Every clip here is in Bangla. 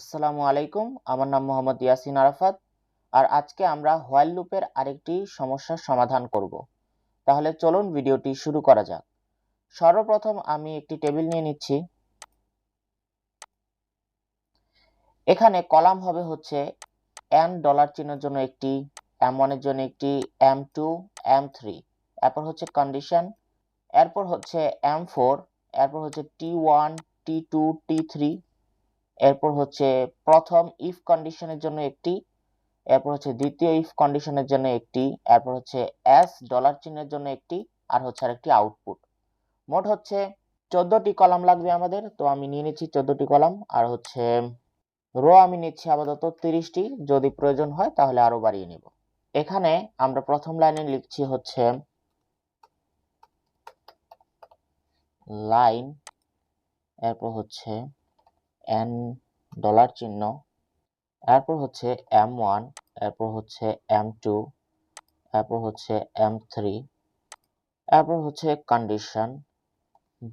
আসসালামু আলাইকুম, আমার নাম মোহাম্মদ ইয়াসিন আরাফাত। আর আজকে আমরা হোয়াইল লুপের আরেকটি সমস্যার সমাধান করব। তাহলে চলুন ভিডিওটি শুরু করা যাক। সর্বপ্রথম আমি একটি টেবিল নিয়ে নিচ্ছি। এখানে কলাম হবে হচ্ছে এন ডলার চিহ্নের জন্য একটি, M1 এর জন্য একটি, M2, M3, এরপর হচ্ছে কন্ডিশন, এরপর হচ্ছে M4, এরপর হচ্ছে T1, T2, T3, এরপর হচ্ছে প্রথম ইফ কন্ডিশনের জন্য একটি, এরপর হচ্ছে দ্বিতীয় ইফ কন্ডিশনের জন্য একটি, এরপর হচ্ছে এস ডলার চিহ্নের জন্য একটি, আর হচ্ছে আরেকটি আউটপুট। মোট হচ্ছে 14টি কলাম লাগবে আমাদের। তো আমি নিয়ে নিচ্ছি 14টি কলাম, আর হচ্ছে রো আমি নিচ্ছি আপাতত 30টি, যদি প্রয়োজন হয় তাহলে আরো বাড়িয়ে নিব। এখানে আমরা প্রথম লাইনে লিখছি হচ্ছে লাইন, এরপর হচ্ছে এন ডলার চিহ্ন, এরপর হচ্ছে M1, এরপর হচ্ছে M2, এরপর হচ্ছে M3, এরপর হচ্ছে কন্ডিশন,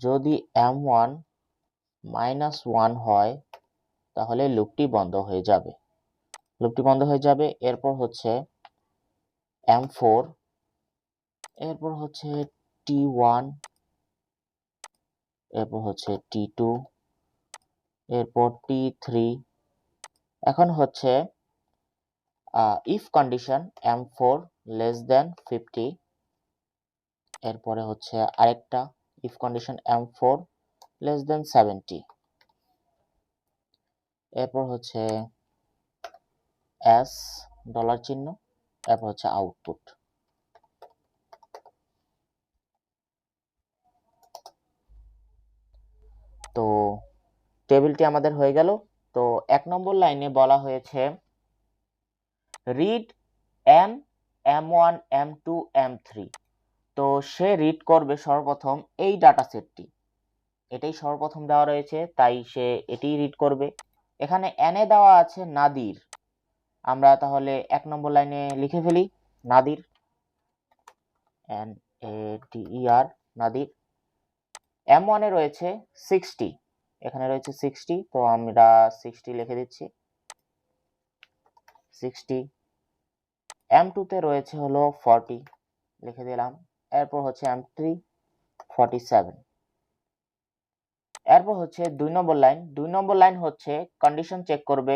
যদি M1 -1 হয় তাহলে লুপটি বন্ধ হয়ে যাবে। এরপর হচ্ছে M4, এরপর হচ্ছে T1, এরপর হচ্ছে T2, এরপর T3। এখন হচ্ছে ইফ কন্ডিশন M4 <50, এরপরে হচ্ছে আরেকটা ইফ কন্ডিশন M4 <70, এরপর হচ্ছে এস ডলার চিহ্ন, এরপর হচ্ছে আউটপুট। তো টেবিলটি আমাদের হয়ে গেল। তো 1 নম্বর লাইনে বলা হয়েছে read N M1, M2, M3। তো সে রিড করবে সর্বপ্রথম এই ডাটা সেটটি, এটাই সর্বপ্রথম দেওয়া রয়েছে, তাই সে এটি রিড করবে। এখানে এনে দেওয়া আছে নাদির, আমরা তাহলে 1 নম্বর লাইনে লিখে ফেলি নাদির, NADER, নাদির। M1 এ রয়েছে 60, এখানে রয়েছে 60, তো আমরা 60 লিখে দিচ্ছি 60। M2 তে রয়েছে হলো 40, লিখে দিলাম। এরপর হচ্ছে M3 47। এরপর হচ্ছে 2 নম্বর লাইন হচ্ছে কন্ডিশন চেক করবে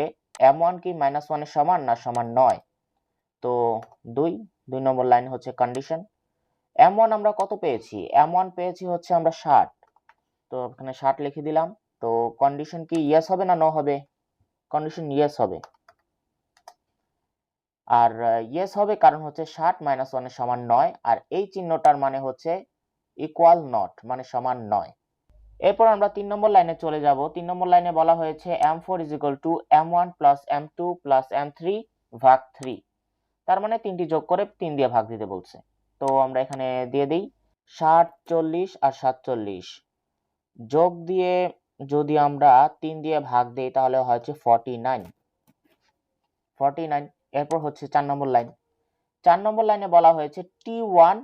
M1 কি -1 এর সমান না সমান নয়। তো 2 নম্বর লাইন হচ্ছে কন্ডিশন। M1 আমরা কত পেয়েছি? M1 পেয়েছি হচ্ছে আমরা 60, তো এখানে 60 লিখে দিলাম। তো কন্ডিশন কি ইয়েস হবে না নো হবে? কন্ডিশন ইয়েস হবে। আর ইয়েস হবে কারণ হচ্ছে 60 -1 এর সমান 9, আর এই চিহ্নটার মানে হচ্ছে ইকুয়াল নট, মানে সমান নয়। এরপর আমরা 3 নম্বর লাইনে চলে যাব। 3 নম্বর লাইনে বলা হয়েছে M4 M1 + M2 + M3 ভাগ 3, তার মানে 3টি যোগ করে 3 দিয়ে ভাগ দিতে বলছে। তো আমরা এখানে দিয়ে দিই 60, 40 আর 47 যোগ দিয়ে যদি আমরা 3 দিয়ে ভাগ দেই তাহলে হচ্ছে 49। এরপর হচ্ছে 4 নম্বর লাইন। 4 নম্বর লাইনে বলা হয়েছে T1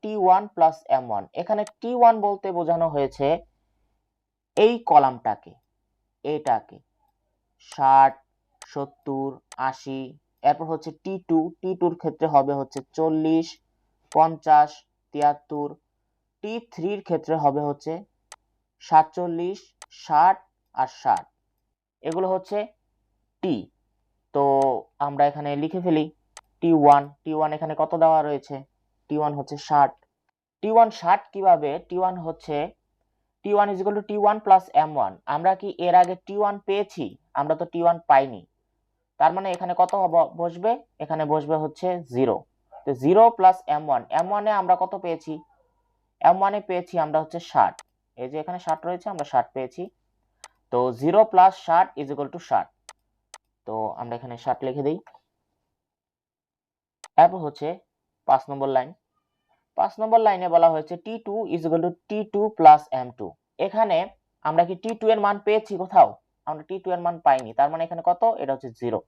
T1 + M1। এখানে T1 বলতে বোঝানো হয়েছে এই কলামটাকে, এটাকে 60, 70, 80। এরপর হচ্ছে T2 এর ক্ষেত্রে হবে হচ্ছে 40, 50, 73। T3 এর ক্ষেত্রে হবে হচ্ছে 47, 60 আর 60। এগুলো হচ্ছে টি। তো আমরা এখানে লিখে ফেলি T1 এখানে কত দেওয়া রয়েছে? T1 হচ্ছে 60। T1 60 কিভাবে? T1 হচ্ছে T1 T1 + M1। আমরা কি এর আগে T1 পেয়েছি? আমরা তো T1 পাইনি, তার মানে এখানে কত বসবে? এখানে বসবে হচ্ছে 0। তো 0 + M1 এ আমরা কত পেয়েছি? M1 এ পেয়েছি আমরা হচ্ছে 60, এই যে এখানে 60 রয়েছে, আমরা 60 পেয়েছি। তো 0 + 60 = 60। তো আমরা এখানে 60 লিখে দিই। এরপর হচ্ছে 5 নম্বর লাইন। 5 নম্বর লাইনে বলা হয়েছে T2 T2 + M2। এখানে আমরা কি T2 এর মান পেয়েছি কোথাও? আমরা T2 এর মান পাইনি, তার মানে এখানে কত? এটা হচ্ছে 0।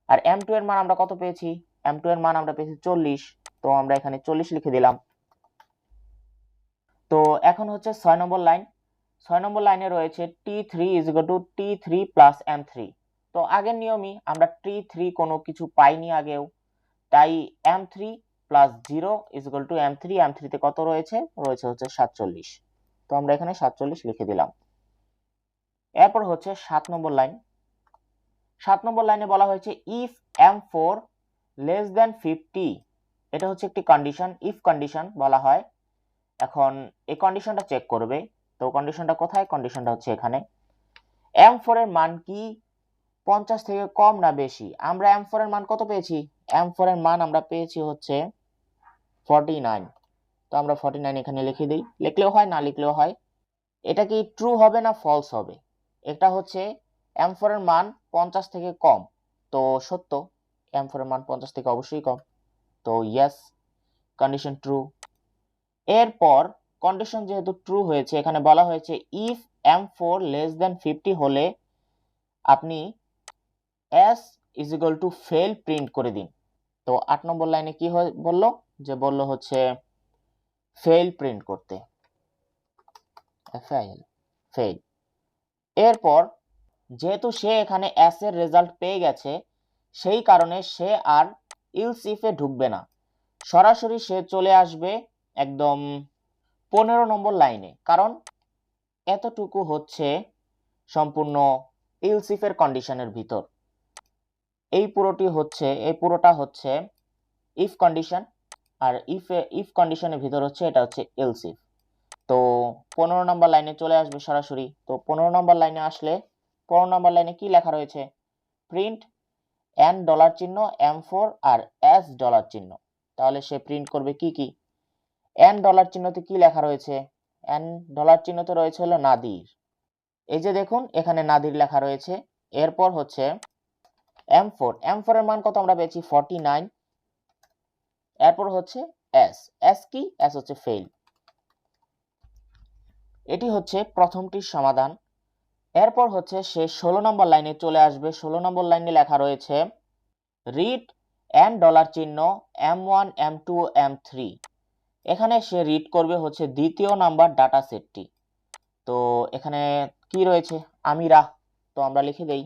আর M2 এর মান আমরা কত পেয়েছি? M2 এর মান আমরা পেয়েছি 40, তো আমরা এখানে 40 লিখে দিলাম। তো এখন হচ্ছে 6 নম্বর লাইন। 6 নম্বর লাইনে রয়েছে T3 is equal to T3 plus M3। তো আগের নিয়মই আমরা T3 কোনো কিছু পাইনি আগেও, তাই M3 plus 0 is equal to M3। M3 তে কত রয়েছে হচ্ছে 47। তো আমরা এখানে 47 লিখে দিলাম। এরপর হচ্ছে 7 নম্বর লাইন। 7 নম্বর লাইনে বলা হয়েছে if M4 less than 50। এটা হচ্ছে একটি কন্ডিশন, ইফ কন্ডিশন বলা হয়। এখন এই কন্ডিশনটা চেক করবে। তো কন্ডিশনটা কোথায়? কন্ডিশনটা হচ্ছে এখানে। M4 এর মান কি 50 থেকে কম না বেশি? আমরা M4 এর মান কত পেয়েছি? M4 এর মান আমরা পেয়েছি হচ্ছে 49। তো আমরা 49 এখানে লিখে দিই, লিখলেও হয় না লিখলেও হয়। এটা কি ট্রু হবে না ফলস হবে? এটা হচ্ছে M4 এর মান 50 থেকে কম, তো সত্য। M4 এর মান 50 থেকে অবশ্যই কম, তো ইয়েস, কন্ডিশন ট্রু। এরপর কন্ডিশন যেহেতু ট্রু হয়েছে, এখানে বলা হয়েছে ইফ M4 লেস দেন 50 হলে আপনি s is equal to fail print করে দিন। তো 8 নম্বর লাইনে কি বললো? যে বললো হচ্ছে ফেল প্রিন্ট করতে, fail fail। এরপর যেহেতু সে এখানে s এর রেজাল্ট পেয়ে গেছে, সেই কারণে সে আর ইলস ইফে ঢুকবে না, সরাসরি সে চলে আসবে একদম 15 নম্বর লাইনে, কারণ এতটুকু হচ্ছে সম্পূর্ণ ইলস ইফের কন্ডিশনের ভিতর। এই পুরোটা হচ্ছে ইফ কন্ডিশন, আর ইফ কন্ডিশনের ভিতর হচ্ছে এটা হচ্ছে এলস ইফ। তো 15 নম্বর লাইনে চলে আসবে সরাসরি। তো 15 নম্বর লাইনে আসলে 15 নম্বর লাইনে কি লেখা রয়েছে? প্রিন্ট n ডলার চিহ্ন M4 আর s ডলার চিহ্ন। তাহলে সে প্রিন্ট করবে কি কি? n ডলার চিহ্নতে কি লেখা রয়েছে? n ডলার চিহ্নতে রয়েছে হলো নাদির। এই যে দেখুন এখানে নাদির লেখা রয়েছে। এরপর হচ্ছে M4 এর মান কত আমরা পেয়েছি? 49। এরপর হচ্ছে s কি? s হচ্ছে ফেল। এটি হচ্ছে প্রথমটির সমাধান। এরপর হচ্ছে সে 16 নম্বর লাইনে চলে আসবে। 16 নম্বর লাইনে লেখা রয়েছে রিড n ডলার চিহ্ন M1 M2 M3। এখানে সে রিড করবে হচ্ছে দ্বিতীয় নাম্বার ডাটা সেটটি। তো এখানে কি রয়েছে? আমিরা। তো আমরা লিখে দেই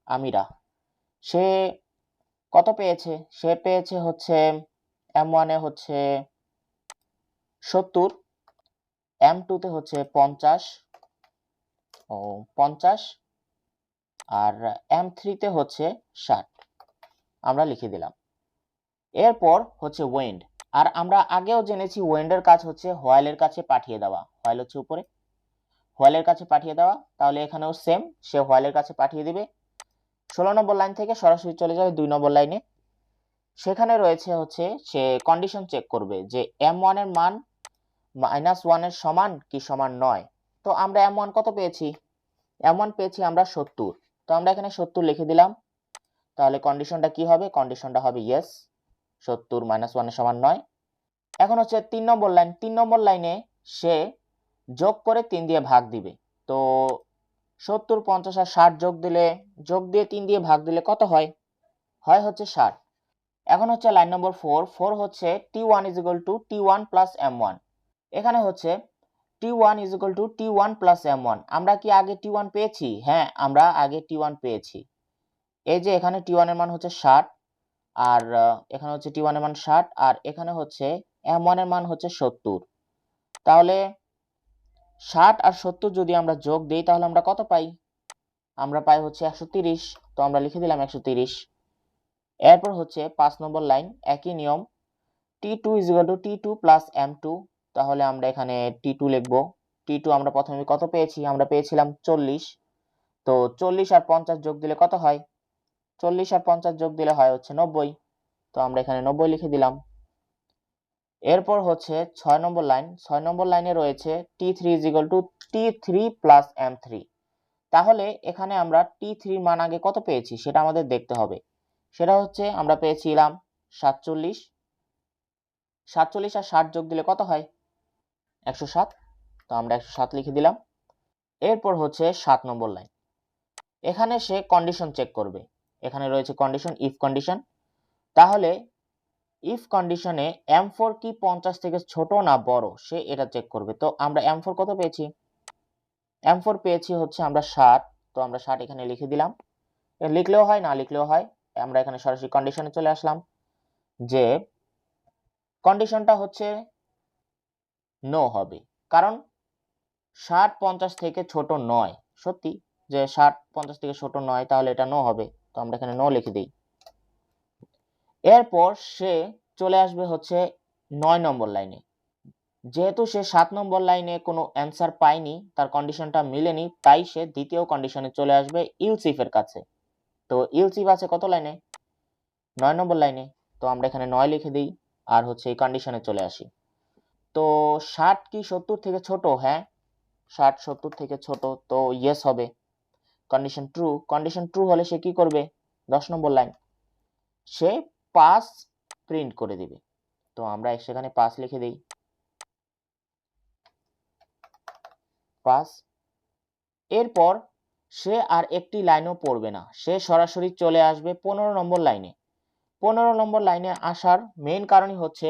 আমিরা। সে কত পেয়েছে? সে পেয়েছে হচ্ছে M1 এ হচ্ছে 70, M2 তে হচ্ছে 50 আর M3 তে হচ্ছে 60। আমরা লিখে দিলাম। এরপর হচ্ছে ওয়েন্ড। আর আমরা আগেও জেনেছি ওয়েন্ডের কাজ হচ্ছে হোয়াইলের কাছে পাঠিয়ে দেওয়া। হোয়াইল হচ্ছে উপরে, হোয়াইলের কাছে পাঠিয়ে দেওয়া। তাহলে এখানেও সেম, সে হোয়াইলের কাছে পাঠিয়ে দিবে। 16 নম্বর লাইন থেকে সরাসরি চলে যাবে 2 নম্বর লাইনে। সেখানে রয়েছে হচ্ছে সে কন্ডিশন চেক করবে যে M1 এর মান -1 এর সমান কি সমান নয়। তো আমরা M1 কত পেয়েছি? M1 পেয়েছি আমরা 70। তো আমরা এখানে 70 লিখে দিলাম। তাহলে কন্ডিশনটা কি হবে? কন্ডিশনটা হবে ইয়েস, 70 -1 এর সমান নয়। এখন হচ্ছে 3 নম্বর লাইন। 3 নম্বর লাইনে সে যোগ করে 3 দিয়ে ভাগ দিবে। তো 70, 50 আর 60 যোগ দিয়ে 3 দিয়ে ভাগ দিলে কত হয়? হয় হচ্ছে 60। এখন হচ্ছে লাইন নম্বর 4 হচ্ছে T1 is equal to T1 plus M1। এখানে হচ্ছে T1 is equal to T1 plus M1। আমরা কি আগে T1 পেয়েছি? হ্যাঁ, আমরা আগে T1 পেয়েছি। এই যে এখানে T1 এর মান হচ্ছে 60, আর এখানে হচ্ছে T1 এর মান 60, আর এখানে হচ্ছে M1 এর মান হচ্ছে 70। তাহলে 60 আর 70 যদি আমরা যোগ দেই তাহলে আমরা কত পাই? আমরা পাই হচ্ছে 130। তো আমরা লিখে দিলাম 130। এরপর হচ্ছে 5 নম্বর লাইন, একই নিয়ম, T2 is equal to T2 plus M2। তাহলে আমরা এখানে T2 লিখব। T2 আমরা প্রথমে কত পেয়েছি? আমরা পেয়েছিলাম 40। তো 40 আর 50 যোগ দিলে কত হয়? 40 আর 50 যোগ দিলে হয় হচ্ছে 90। তো আমরা এখানে 90 লিখে দিলাম। এরপর হচ্ছে 6 নম্বর লাইন। 6 নম্বর লাইনে রয়েছে T3 is equal to T3 plus M3। তাহলে এখানে আমরা T3 মান আগে কত পেয়েছি সেটা আমাদের দেখতে হবে। সেটা হচ্ছে আমরা পেয়েছিলাম 47। 47 আর 60 যোগ দিলে কত হয়? 107। তো আমরা 107 লিখে দিলাম। এরপর হচ্ছে 7 নম্বর লাইন। এখানে সে কন্ডিশন চেক করবে। এখানে রয়েছে কন্ডিশন, ইফ কন্ডিশন। তাহলে ইফ কন্ডিশনে M4 কি 50 থেকে ছোট না বড় সে এটা চেক করবে। তো আমরা M4 কত পেয়েছি? M4 পেয়েছি হচ্ছে আমরা 60। তো আমরা 60 এখানে লিখে দিলাম। লিখলেও হয় না লিখলেও হয়। আমরা এখানে সরাসরি কন্ডিশনে চলে আসলাম যে কন্ডিশনটা হচ্ছে নো হবে, কারণ 60 50 থেকে ছোট নয়। সত্যি যে 60 50 থেকে ছোট নয়, তাহলে এটা নো হবে। তো আমরা এখানে নো লিখে দিই। এরপর সে চলে আসবে হচ্ছে 9 নম্বর লাইনে। যেহেতু সে 7 নম্বর লাইনে কোনো অ্যান্সার পায়নি, তার কন্ডিশনটা মিলেনি, তাই সে দ্বিতীয় কন্ডিশনে চলে আসবে ইলস ইফ এর কাছে। তো ইলস ইফ আছে কত লাইনে? 9 নম্বর লাইনে। তো আমরা এখানে 9 লিখে দিই আর হচ্ছে এই কন্ডিশনে চলে আসি। তো 60 কি 70 থেকে ছোট? হ্যাঁ, 60 70 থেকে ছোট, তো ইয়েস হবে। Condition true. কন্ডিশন ট্রু হলে সে কি করবে? 10 নম্বর লাইন, সে 5 প্রিন্ট করে দিবে। তো আমরা সেখানে 5 লিখে দিই, 5। এরপর সে আর একটি লাইনও পড়বে না, সে সরাসরি চলে আসবে 15 নম্বর লাইনে। 15 নম্বর লাইনে আসার মেইন কারণই হচ্ছে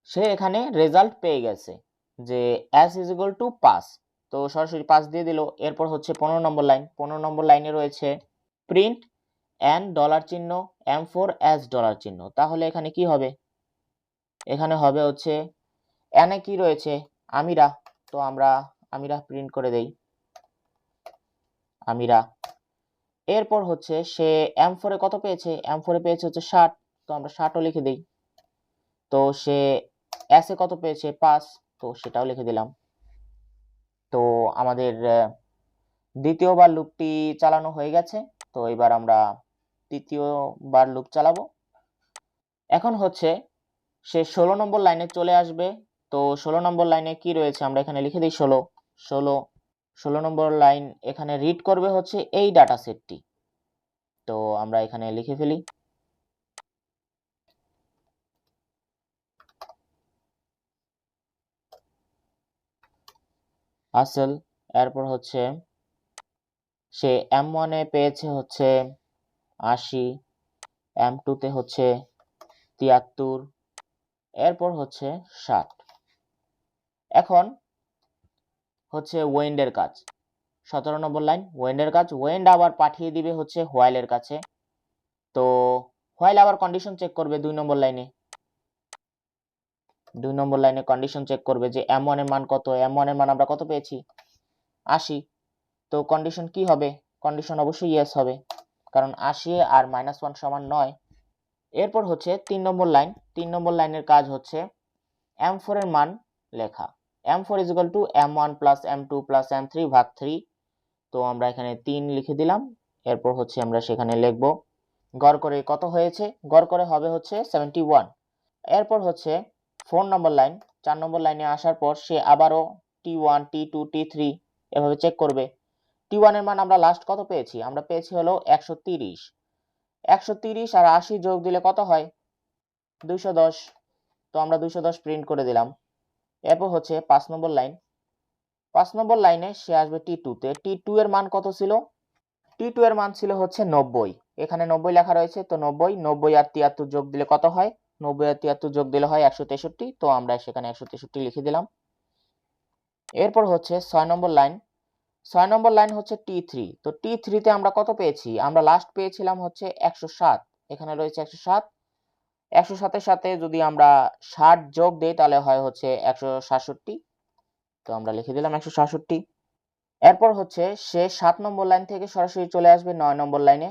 সে এখানে রেজাল্ট পেয়ে গেছে যে s ইজ ইকুয়াল টু 5। তো সরাসরি 5 দিয়ে দিল। এরপর হচ্ছে 15 নম্বর লাইন। 15 নম্বর লাইনে রয়েছে প্রিন্ট এন ডলার চিহ্ন M4 অ্যাজ ডলার চিহ্ন। তাহলে এখানে কি হবে? এখানে হবে হচ্ছে এনে কি রয়েছে? আমিরা। তো আমরা আমিরা প্রিন্ট করে দেই, আমিরা। এরপর হচ্ছে সে M4 এ কত পেয়েছে? M4 এ পেয়েছে হচ্ছে 60। তো আমরা 60ও লিখে দেই। তো সে s এ কত পেয়েছে? 5। তো সেটাও লিখে দিলাম। তো আমাদের দ্বিতীয়বার লুপটি চালানো হয়ে গেছে। তো এবার আমরা তৃতীয়বার লুপ চালাবো। এখন হচ্ছে সে 16 নম্বর লাইনে চলে আসবে। তো 16 নম্বর লাইনে কি রয়েছে? আমরা এখানে লিখে দিই 16। 16 নম্বর লাইন এখানে রিড করবে হচ্ছে এই ডাটা সেটটি। তো আমরা এখানে লিখে ফেলি, আসল। এরপর হচ্ছে সে M1 এ পেয়েছে হচ্ছে 80, M2 তে হচ্ছে 73, এরপর হচ্ছে 60। এখন হচ্ছে ওয়েন্ডের কাজ। 17 নম্বর লাইন ওয়েন্ডের কাজ। ওয়েন্ড আবার পাঠিয়ে দিবে হচ্ছে হোয়াইলের কাছে। তো হোয়াইল আবার কন্ডিশন চেক করবে 2 নম্বর লাইনে। 2 নম্বর লাইনে কন্ডিশন চেক করবে যে M1 এর মান কত? M1 এর মান আমরা কত পেয়েছি? 80। তো কন্ডিশন কি হবে? কন্ডিশন অবশ্যই ইয়েস হবে, কারণ 80 আর -1 সমান 9। এরপর হচ্ছে 3 নম্বর লাইন। 3 নম্বর লাইনের কাজ হচ্ছে M4 এর মান লেখা। M4 = M1 + M2 + M3 ভাগ 3। তো আমরা এখানে 3 লিখে দিলাম। এরপর হচ্ছে আমরা সেখানে লিখব গড় করে কত হয়েছে? গড় করে হবে হচ্ছে 71। এরপর হচ্ছে 4 নম্বর লাইন। 4 নম্বর লাইনে আসার পর সে আবারও T1 T2 T3 এভাবে চেক করবে। T1 এর মান আমরা লাস্ট কত পেয়েছি? আমরা পেয়েছি হলো 130। 130 আর 80 যোগ দিলে কত হয়? 210। তো আমরা 210 প্রিন্ট করে দিলাম। এরপর হচ্ছে 5 নম্বর লাইন। 5 নম্বর লাইনে সে আসবে T2 তে। T2 এর মান কত ছিল? T2 এর মান ছিল হচ্ছে 90। এখানে 90 লেখা রয়েছে। তো 90 90 আর 73 যোগ দিলে কত হয়? 90 আর 73 যোগ দিলে হয় 163। তো আমরা সেখানে 163 লিখে দিলাম। এরপর হচ্ছে 6 নম্বর লাইন। 6 নম্বর লাইন হচ্ছে T3। তো T3 তে আমরা কত পেয়েছি? আমরা লাস্ট পেয়েছিলাম হচ্ছে 107। এখানে রয়েছে 107। 107 এর সাথে যদি আমরা 60 যোগ দেই তাহলে হয় হচ্ছে 167। তো আমরা লিখে দিলাম 167। এরপর হচ্ছে সে 7 নম্বর লাইন থেকে সরাসরি চলে আসবে 9 নম্বর লাইনে।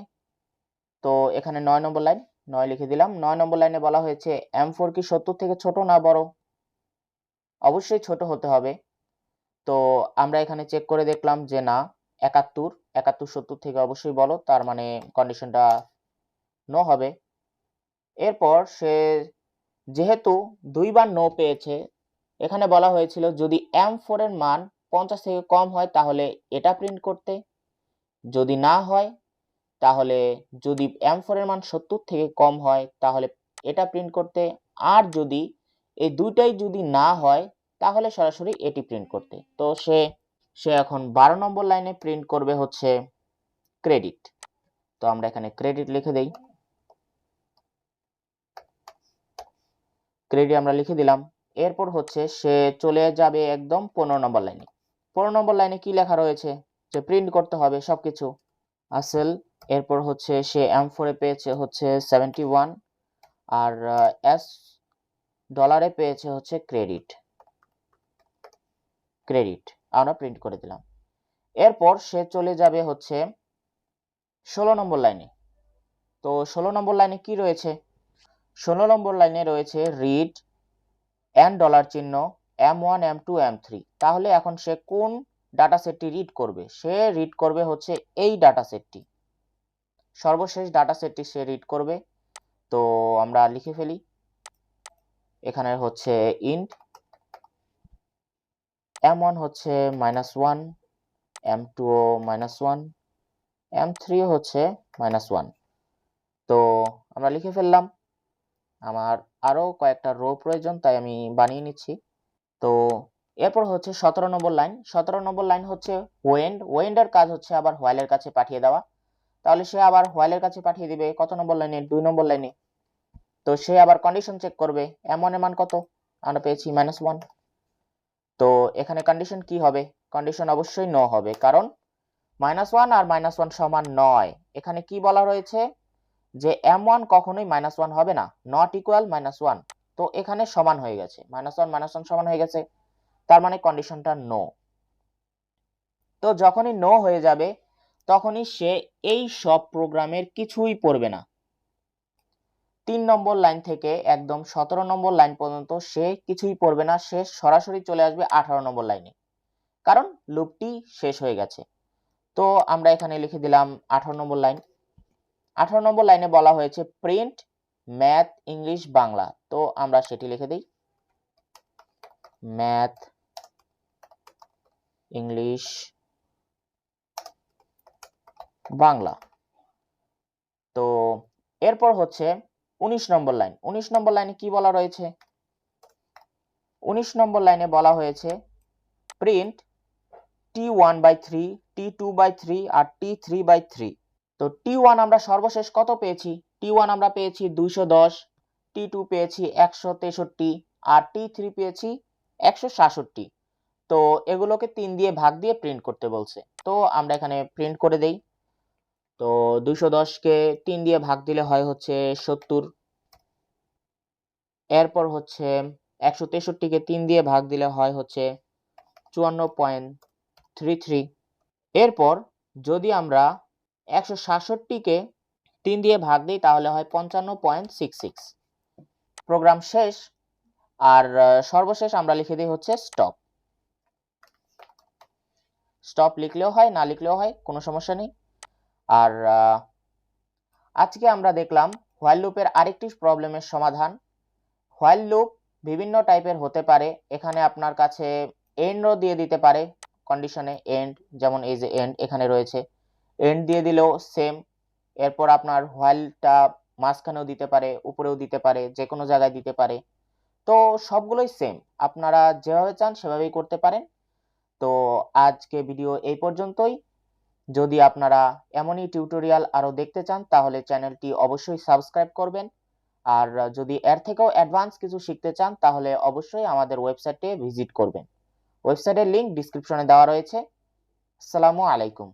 তো এখানে 9 নম্বর লাইন 9 লিখে দিলাম। 9 নম্বর লাইনে বলা হয়েছে M4 কি 70 থেকে ছোট না বড়? অবশ্যই ছোট হতে হবে। তো আমরা এখানে চেক করে দেখলাম যে না, 71 70 থেকে অবশ্যই বড়, তার মানে কন্ডিশনটা নো হবে। এরপর সে যেহেতু দুইবার নো পেয়েছে, এখানে বলা হয়েছিল যদি M4 এর মান 50 থেকে কম হয় তাহলে এটা প্রিন্ট করতে, যদি না হয় তাহলে, যদি M4 এর মান 70 থেকে কম হয় তাহলে এটা প্রিন্ট করতে, আর যদি এই দুইটাই যদি না হয় তাহলে সরাসরি এটি প্রিন্ট করতে। তো সে এখন 12 নম্বর লাইনে প্রিন্ট করবে হচ্ছে ক্রেডিট। তো আমরা এখানে ক্রেডিট লিখে দেই। ক্রেডিট আমরা লিখে দিলাম। এরপর হচ্ছে সে চলে যাবে একদম 15 নম্বর লাইনে। 15 নম্বর লাইনে কি লেখা রয়েছে, যে প্রিন্ট করতে হবে সবকিছু আসল। এরপর হচ্ছে সে M4 এ পেয়েছে হচ্ছে 71, আর এস ডলারে পেয়েছে হচ্ছে ক্রেডিট আমরা প্রিন্ট করে দিলাম। এরপর সে চলে যাবে হচ্ছে 16 নম্বর লাইনে। তো 16 নম্বর লাইনে কি রয়েছে, 16 নম্বর লাইনে রয়েছে রিড এন্ড ডলার চিহ্ন M1 M2 M3। তাহলে এখন সে কোন ডাটা সেটটি রিড করবে, সে রিড করবে হচ্ছে এই ডাটা সেটটি, সর্বশেষ ডাটা সেটটি সে রিড করবে। তো আমরা লিখে ফেলি, এখানে হচ্ছে ইন্ট M1 হচ্ছে -1, M2 -1, M3 হচ্ছে -1। তো আমরা লিখে ফেললাম। আমার আরো কয়েকটা রো প্রয়োজন, তাই আমি বানিয়ে নিচ্ছি। তো এরপর হচ্ছে 17 নম্বর লাইন। 17 নম্বর লাইন হচ্ছে ওয়েন্ডের কাজ হচ্ছে আবার হোয়াইলের কাছে পাঠিয়ে দেওয়া। তাহলে সে আবার হোয়াইলের কাছে পাঠিয়ে দিবে কত নম্বর লাইনে, 2 নম্বর লাইনে। তো সে আবার কন্ডিশন চেক করবে, M1 এর মান কত, আমরা পেয়েছি -1। তো এখানে কন্ডিশন কি হবে, কন্ডিশন অবশ্যই নো হবে, কারণ -1 আর -1 সমান নয়। এখানে কি বলা রয়েছে যে M1 কখনোই -1 হবে না, নট ইকুয়াল -1। তো এখানে সমান হয়ে গেছে, -1 সমান হয়ে গেছে, তার মানে কন্ডিশনটা নো। তো যখনই নো হয়ে যাবে তখনই সে এই সব প্রোগ্রামের কিছুই পড়বে না। 3 নম্বর লাইন থেকে একদম 17 নম্বর লাইন পর্যন্ত সে কিছুই পড়বে না, সে সরাসরি চলে আসবে 18 নম্বর লাইনে, কারণ লুপটি শেষ হয়ে গেছে। তো আমরা এখানে লিখে দিলাম 18 নম্বর লাইন। 18 নম্বর লাইনে বলা হয়েছে প্রিন্ট ম্যাথ ইংলিশ বাংলা। তো আমরা সেটি লিখে দিই, ম্যাথ ইংলিশ বাংলা। তো এরপর হচ্ছে 19 নম্বর লাইন। 19 নম্বর লাইনে কি বলা রয়েছে, 19 নম্বর লাইনে বলা হয়েছে প্রিন্ট T1/3, T2/3 আর T3/3। তো T1 আমরা সর্বশেষ কত পেয়েছি, T1 আমরা পেয়েছি 210, T2 পেয়েছি 163 আর T3 পেয়েছি 167। তো এগুলোকে 3 দিয়ে ভাগ দিয়ে প্রিন্ট করতে বলছে। তো আমরা এখানে প্রিন্ট করে দেই। তো 210 কে 3 দিয়ে ভাগ দিলে হয় হচ্ছে 70। এরপর হচ্ছে 163 কে 3 দিয়ে ভাগ দিলে হয় হচ্ছে 54.33। এরপর যদি আমরা 167 কে 3 দিয়ে ভাগ দিই তাহলে হয় 55.66। প্রোগ্রাম শেষ। আর সর্বশেষ আমরা লিখে দিই হচ্ছে স্টপ লিখলেও হয়, না লিখলেও হয়, কোনো সমস্যা নেই। আর আজকে আমরা দেখলাম হোয়াইল লুপের আরেকটি প্রবলেমের সমাধান। হোয়াইল লুপ বিভিন্ন টাইপের হতে পারে, এখানে আপনার কাছে এন্ডও দিয়ে দিতে পারে কন্ডিশনে, এন্ড, যেমন এই যে এন্ড এখানে রয়েছে, এন্ড দিয়ে দিলেও সেম। এরপর আপনার হোয়াইলটা মাঝখানেও দিতে পারে, উপরেও দিতে পারে, যে কোনো জায়গায় দিতে পারে। তো সবগুলোই সেম, আপনারা যেভাবে চান সেভাবেই করতে পারেন। তো আজকে ভিডিও এই পর্যন্তই। যদি আপনারা এমনই টিউটোরিয়াল আরো দেখতে চান তাহলে চ্যানেলটি অবশ্যই সাবস্ক্রাইব করবেন। আর যদি এর থেকেও অ্যাডভান্স কিছু শিখতে চান তাহলে অবশ্যই আমাদের ওয়েবসাইটে ভিজিট করবেন। ওয়েবসাইটের লিংক ডেসক্রিপশনে দেওয়া রয়েছে। আসসালামু আলাইকুম।